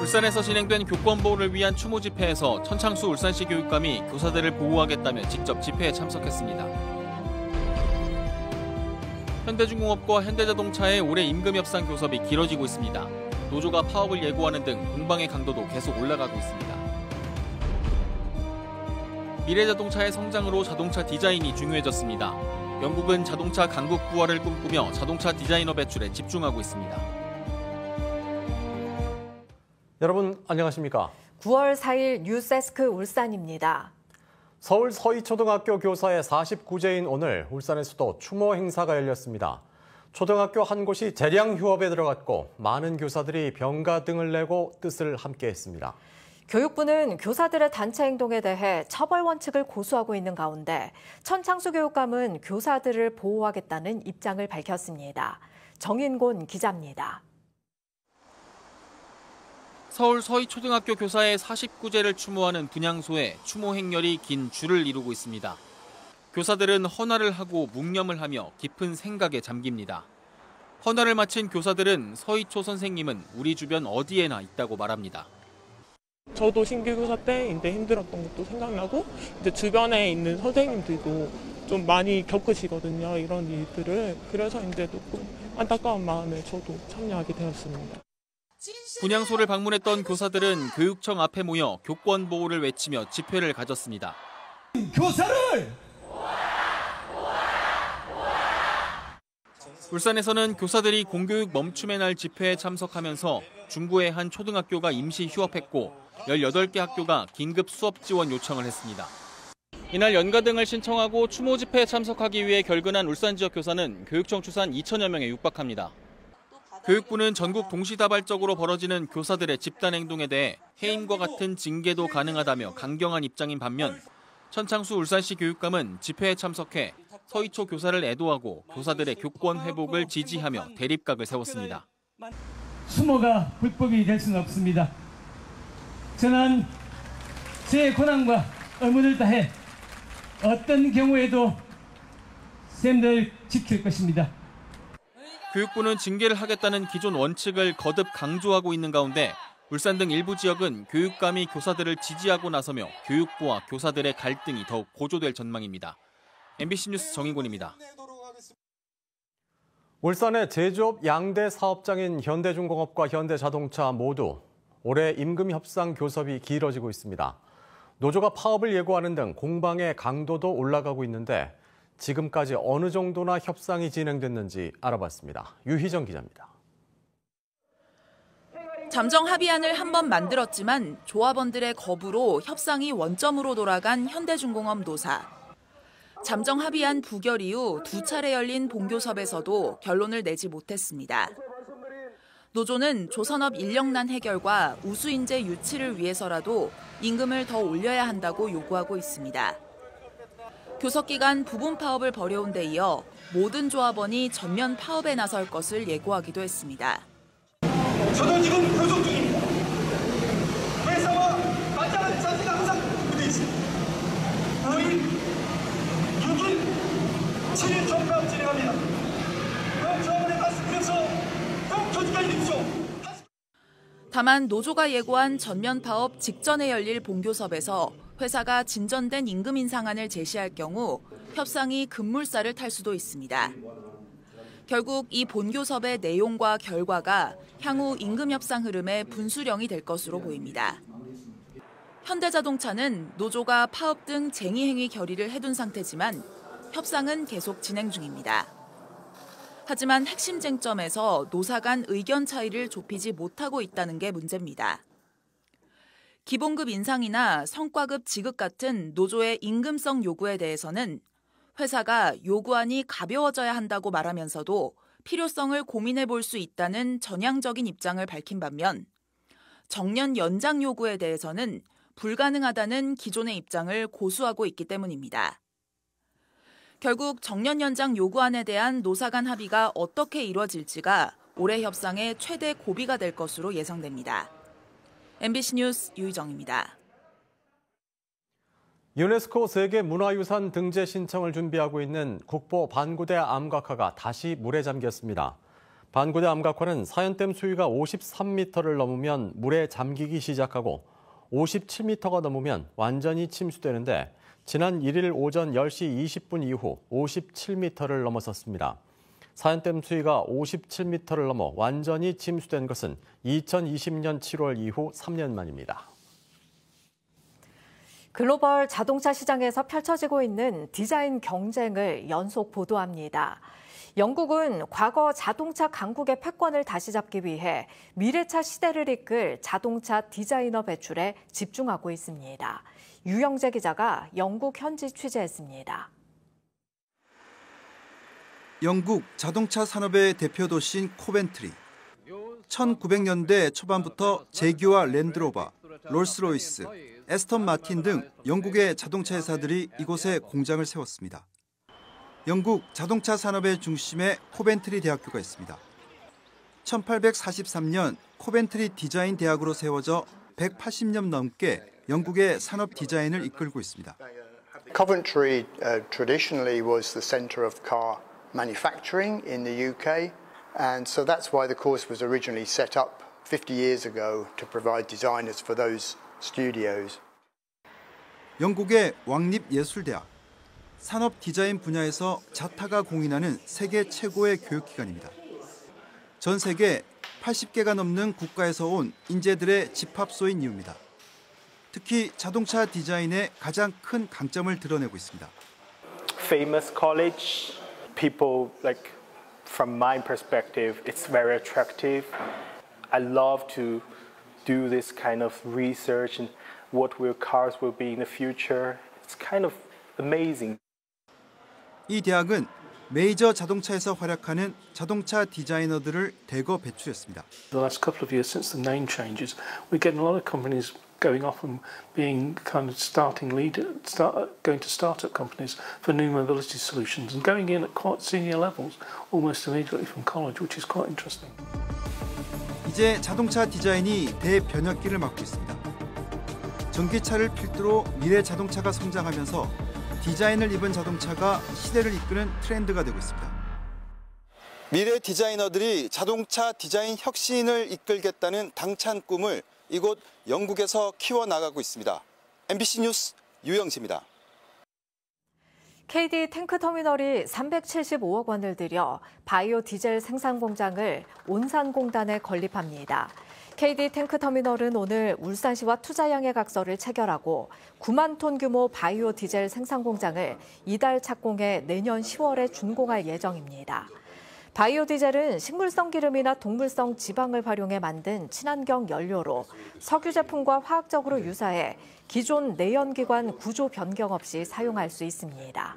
울산에서 진행된 교권 보호를 위한 추모 집회에서 천창수 울산시 교육감이 교사들을 보호하겠다며 직접 집회에 참석했습니다. 현대중공업과 현대자동차의 올해 임금 협상 교섭이 길어지고 있습니다. 노조가 파업을 예고하는 등 공방의 강도도 계속 올라가고 있습니다. 미래자동차의 성장으로 자동차 디자인이 중요해졌습니다. 영국은 자동차 강국 부활을 꿈꾸며 자동차 디자이너 배출에 집중하고 있습니다. 여러분 안녕하십니까? 9월 4일 뉴스데스크 울산입니다. 서울 서희초등학교 교사의 49제인 오늘 울산에서도 추모 행사가 열렸습니다. 초등학교 한 곳이 재량 휴업에 들어갔고 많은 교사들이 병가 등을 내고 뜻을 함께했습니다. 교육부는 교사들의 단체 행동에 대해 처벌 원칙을 고수하고 있는 가운데 천창수 교육감은 교사들을 보호하겠다는 입장을 밝혔습니다. 정인곤 기자입니다. 서울 서희초등학교 교사의 49제를 추모하는 분향소에 추모 행렬이 긴 줄을 이루고 있습니다. 교사들은 헌화를 하고 묵념을 하며 깊은 생각에 잠깁니다. 헌화를 마친 교사들은 서희초 선생님은 우리 주변 어디에나 있다고 말합니다. 저도 신규교사 때 이제 힘들었던 것도 생각나고 이제 주변에 있는 선생님들도 좀 많이 겪으시거든요. 이런 일들을. 그래서 이제 조금 안타까운 마음에 저도 참여하게 되었습니다. 분향소를 방문했던 교사들은 교육청 앞에 모여 교권 보호를 외치며 집회를 가졌습니다. 교사를! 울산에서는 교사들이 공교육 멈춤의 날 집회에 참석하면서 중구의 한 초등학교가 임시 휴업했고 18개 학교가 긴급 수업 지원 요청을 했습니다. 이날 연가 등을 신청하고 추모 집회에 참석하기 위해 결근한 울산 지역 교사는 교육청 추산 2천여 명에 육박합니다. 교육부는 전국 동시다발적으로 벌어지는 교사들의 집단 행동에 대해 해임과 같은 징계도 가능하다며 강경한 입장인 반면 천창수 울산시 교육감은 집회에 참석해 서희초 교사를 애도하고 교사들의 교권 회복을 지지하며 대립각을 세웠습니다. 추모가 불법이 될 수는 없습니다. 저는 제 권한과 의무를 다해 어떤 경우에도 쌤들 지킬 것입니다. 교육부는 징계를 하겠다는 기존 원칙을 거듭 강조하고 있는 가운데 울산 등 일부 지역은 교육감이 교사들을 지지하고 나서며 교육부와 교사들의 갈등이 더욱 고조될 전망입니다. MBC 뉴스 정인곤입니다. 울산의 제조업 양대 사업장인 현대중공업과 현대자동차 모두 올해 임금 협상 교섭이 길어지고 있습니다. 노조가 파업을 예고하는 등 공방의 강도도 올라가고 있는데 지금까지 어느 정도나 협상이 진행됐는지 알아봤습니다. 유희정 기자입니다. 잠정 합의안을 한 번 만들었지만 조합원들의 거부로 협상이 원점으로 돌아간 현대중공업 노사. 잠정 합의안 부결 이후 2차례 열린 본교섭에서도 결론을 내지 못했습니다. 노조는 조선업 인력난 해결과 우수인재 유치를 위해서라도 임금을 더 올려야 한다고 요구하고 있습니다. 교섭 기간 부분 파업을 벌여온 데 이어 모든 조합원이 전면 파업에 나설 것을 예고하기도 했습니다. 저도 지금 교섭 중입니다. 회사와 맞짱하는 자세가 항상 무대 있습니다. 거의 6일, 7일 종가 진행합니다. 그럼 조합원의 말씀드려서 꼭 조직까지 됩시오. 다만 노조가 예고한 전면 파업 직전에 열릴 본교섭에서 회사가 진전된 임금 인상안을 제시할 경우 협상이 급물살을 탈 수도 있습니다. 결국 이 본교섭의 내용과 결과가 향후 임금 협상 흐름의 분수령이 될 것으로 보입니다. 현대자동차는 노조가 파업 등 쟁의 행위 결의를 해둔 상태지만 협상은 계속 진행 중입니다. 하지만 핵심 쟁점에서 노사 간 의견 차이를 좁히지 못하고 있다는 게 문제입니다. 기본급 인상이나 성과급 지급 같은 노조의 임금성 요구에 대해서는 회사가 요구안이 가벼워져야 한다고 말하면서도 필요성을 고민해 볼 수 있다는 전향적인 입장을 밝힌 반면 정년 연장 요구에 대해서는 불가능하다는 기존의 입장을 고수하고 있기 때문입니다. 결국 정년 연장 요구안에 대한 노사 간 합의가 어떻게 이뤄질지가 올해 협상의 최대 고비가 될 것으로 예상됩니다. MBC 뉴스 유희정입니다. 유네스코 세계문화유산 등재 신청을 준비하고 있는 국보 반구대 암각화가 다시 물에 잠겼습니다. 반구대 암각화는 사연댐 수위가 53m를 넘으면 물에 잠기기 시작하고 57m가 넘으면 완전히 침수되는데 지난 1일 오전 10시 20분 이후 57m를 넘어섰습니다. 사연댐 수위가 57m를 넘어 완전히 침수된 것은 2020년 7월 이후 3년 만입니다. 글로벌 자동차 시장에서 펼쳐지고 있는 디자인 경쟁을 연속 보도합니다. 영국은 과거 자동차 강국의 패권을 다시 잡기 위해 미래차 시대를 이끌 자동차 디자이너 배출에 집중하고 있습니다. 유영재 기자가 영국 현지 취재했습니다. 영국 자동차 산업의 대표 도시인 코벤트리. 1900년대 초반부터 제규와 랜드로버, 롤스로이스, 에스턴 마틴 등 영국의 자동차 회사들이 이곳에 공장을 세웠습니다. 영국 자동차 산업의 중심에 코벤트리 대학교가 있습니다. 1843년 코벤트리 디자인 대학으로 세워져 180년 넘게 영국의 산업 디자인을 이끌고 있습니다. Coventry traditionally was the center of car manufacturing in the UK, and so that's why the course was originally set up 50 years ago to provide designers for those studios. 영국의 왕립예술대학, 산업 디자인 분야에서 자타가 공인하는 세계 최고의 교육기관입니다. 전 세계 80개가 넘는 국가에서 온 인재들의 집합소인 이유입니다. 특히 자동차 디자인의 가장 큰 강점을 드러내고 있습니다. Famous college, people like from my perspective, it's very attractive. I love to do this kind of research and what will cars will be in the future. It's kind of amazing. 이 대학은 메이저 자동차에서 활약하는 자동차 디자이너들을 대거 배출했습니다. The last couple of years since the name changes, we're getting a lot of companies going off and being kind of going to startup companies for new mobility solutions and going in at quite senior levels almost immediately from college, which is quite interesting. 이제 자동차 디자인이 대변혁기를 맞고 있습니다. 전기차를 필두로 미래 자동차가 성장하면서 디자인을 입은 자동차가 시대를 이끄는 트렌드가 되고 있습니다. 미래 디자이너들이 자동차 디자인 혁신을 이끌겠다는 당찬 꿈을 이곳 영국에서 키워나가고 있습니다. MBC 뉴스 유영재입니다. KD 탱크터미널이 375억 원을 들여 바이오 디젤 생산 공장을 온산공단에 건립합니다. KD 탱크터미널은 오늘 울산시와 투자양해 각서를 체결하고 9만 톤 규모 바이오 디젤 생산 공장을 이달 착공해 내년 10월에 준공할 예정입니다. 바이오 디젤은 식물성 기름이나 동물성 지방을 활용해 만든 친환경 연료로 석유 제품과 화학적으로 유사해 기존 내연기관 구조 변경 없이 사용할 수 있습니다.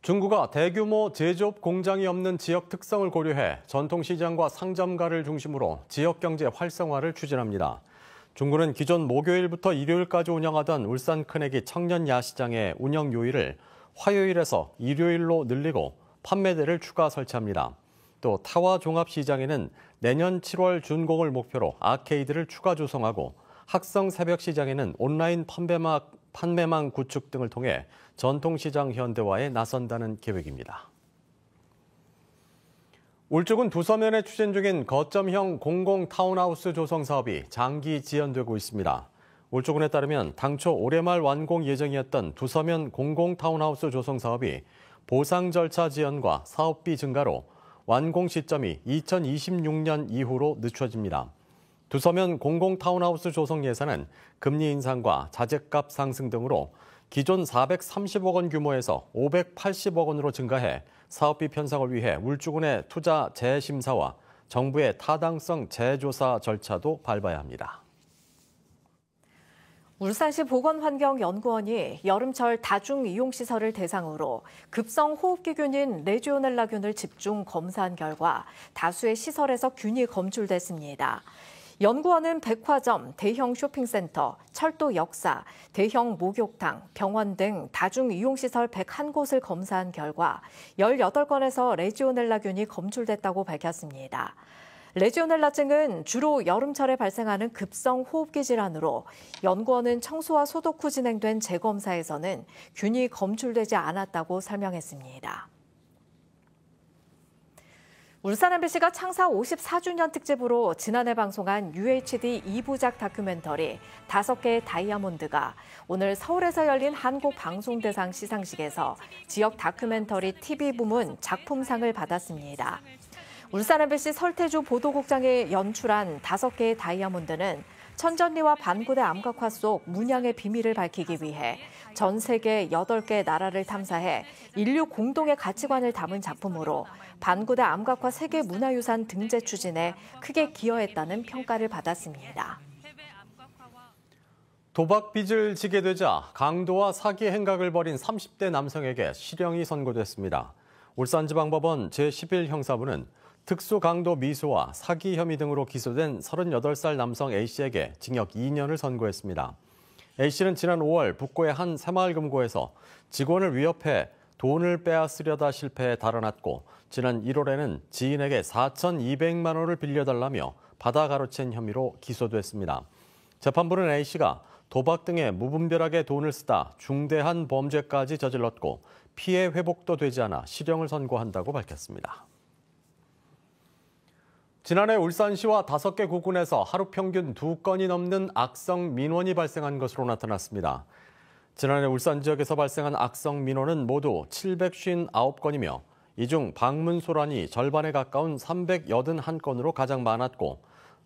중구가 대규모 제조업 공장이 없는 지역 특성을 고려해 전통시장과 상점가를 중심으로 지역경제 활성화를 추진합니다. 중구는 기존 목요일부터 일요일까지 운영하던 울산 큰애기 청년야시장의 운영 요일을 화요일에서 일요일로 늘리고 판매대를 추가 설치합니다. 또 타와종합시장에는 내년 7월 준공을 목표로 아케이드를 추가 조성하고 학성 새벽시장에는 온라인 판매망 구축 등을 통해 전통시장 현대화에 나선다는 계획입니다. 울주군 두서면에 추진 중인 거점형 공공 타운하우스 조성 사업이 장기 지연되고 있습니다. 울주군에 따르면 당초 올해 말 완공 예정이었던 두서면 공공 타운하우스 조성 사업이 보상 절차 지연과 사업비 증가로 완공 시점이 2026년 이후로 늦춰집니다. 두서면 공공 타운하우스 조성 예산은 금리 인상과 자재값 상승 등으로 기존 430억 원 규모에서 580억 원으로 증가해 사업비 편성을 위해 울주군의 투자 재심사와 정부의 타당성 재조사 절차도 밟아야 합니다. 울산시 보건환경연구원이 여름철 다중이용시설을 대상으로 급성 호흡기균인 레지오넬라균을 집중 검사한 결과 다수의 시설에서 균이 검출됐습니다. 연구원은 백화점, 대형 쇼핑센터, 철도 역사, 대형 목욕탕, 병원 등 다중이용시설 101곳을 검사한 결과 18건에서 레지오넬라균이 검출됐다고 밝혔습니다. 레지오넬라증은 주로 여름철에 발생하는 급성 호흡기 질환으로 연구원은 청소와 소독 후 진행된 재검사에서는 균이 검출되지 않았다고 설명했습니다. 울산 MBC가 창사 54주년 특집으로 지난해 방송한 UHD 2부작 다큐멘터리 5개의 다이아몬드가 오늘 서울에서 열린 한국방송대상 시상식에서 지역 다큐멘터리 TV 부문 작품상을 받았습니다. 울산 MBC 설태주 보도국장이 연출한 5개의 다이아몬드는 천전리와 반구대 암각화 속 문양의 비밀을 밝히기 위해 전 세계 8개 나라를 탐사해 인류 공동의 가치관을 담은 작품으로 반구대 암각화 세계 문화유산 등재 추진에 크게 기여했다는 평가를 받았습니다. 도박 빚을 지게 되자 강도와 사기 행각을 벌인 30대 남성에게 실형이 선고됐습니다. 울산지방법원 제11형사부는 특수강도 미수와 사기 혐의 등으로 기소된 38살 남성 A씨에게 징역 2년을 선고했습니다. A씨는 지난 5월 북구의 한 새마을금고에서 직원을 위협해 돈을 빼앗으려다 실패해 달아났고 지난 1월에는 지인에게 4,200만 원을 빌려달라며 받아 가로챈 혐의로 기소됐습니다. 재판부는 A씨가 도박 등에 무분별하게 돈을 쓰다 중대한 범죄까지 저질렀고 피해 회복도 되지 않아 실형을 선고한다고 밝혔습니다. 지난해 울산시와 5개 구군에서 하루 평균 2건이 넘는 악성 민원이 발생한 것으로 나타났습니다. 지난해 울산 지역에서 발생한 악성 민원은 모두 759건이며 이 중 방문 소란이 절반에 가까운 381건으로 가장 많았고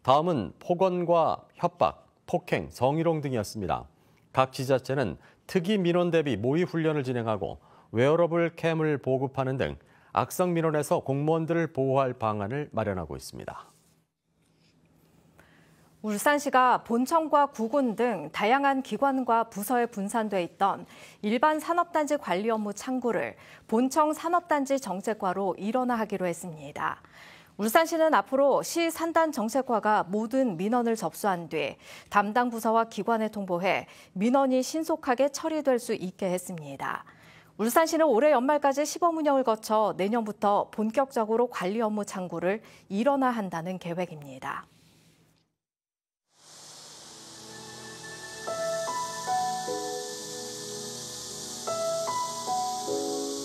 다음은 폭언과 협박, 폭행, 성희롱 등이었습니다. 각 지자체는 특이 민원 대비 모의 훈련을 진행하고 웨어러블 캠을 보급하는 등 악성 민원에서 공무원들을 보호할 방안을 마련하고 있습니다. 울산시가 본청과 구군 등 다양한 기관과 부서에 분산돼 있던 일반 산업단지 관리 업무 창구를 본청 산업단지 정책과로 일원화하기로 했습니다. 울산시는 앞으로 시 산단 정책과가 모든 민원을 접수한 뒤 담당 부서와 기관에 통보해 민원이 신속하게 처리될 수 있게 했습니다. 울산시는 올해 연말까지 시범 운영을 거쳐 내년부터 본격적으로 관리 업무 창구를 일원화한다는 계획입니다.